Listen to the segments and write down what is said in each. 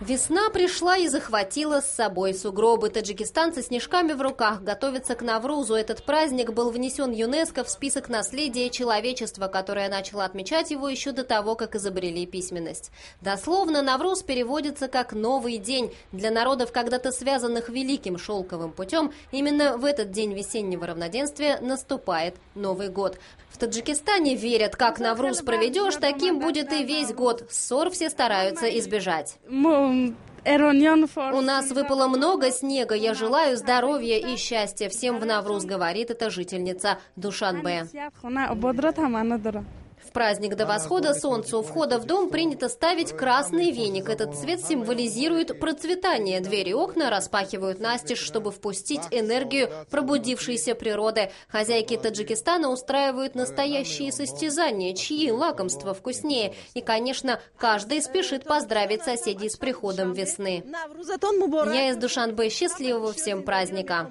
Весна пришла и захватила с собой сугробы. Таджикистанцы с снежками в руках готовятся к Наврузу. Этот праздник был внесен ЮНЕСКО в список наследия человечества, которое начало отмечать его еще до того, как изобрели письменность. Дословно Навруз переводится как «новый день». Для народов, когда-то связанных великим шелковым путем, именно в этот день весеннего равноденствия наступает Новый год. В Таджикистане верят, как Навруз проведешь, таким будет и весь год. Ссор все стараются избежать. У нас выпало много снега. Я желаю здоровья и счастья всем в Навруз, говорит эта жительница Душанбе. В праздник до восхода солнца у входа в дом принято ставить красный веник. Этот цвет символизирует процветание. Двери и окна распахивают настежь, чтобы впустить энергию пробудившейся природы. Хозяйки Таджикистана устраивают настоящие состязания, чьи лакомства вкуснее. И, конечно, каждый спешит поздравить соседей с приходом весны. Я из Душанбе. Счастливого всем праздника!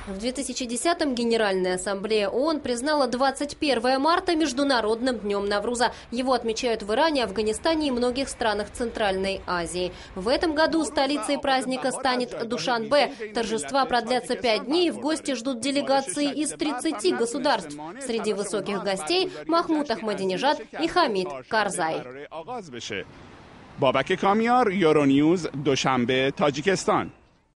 В 2010-м Генеральная ассамблея ООН признала 21 марта Международным днем Навруза. Его отмечают в Иране, Афганистане и многих странах Центральной Азии. В этом году столицей праздника станет Душанбе. Торжества продлятся 5 дней. В гости ждут делегации из 30 государств. Среди высоких гостей Махмуд Ахмадинежад и Хамид Карзай. Babak Kamyar, Euronews, Dushanbe, Tajikistan.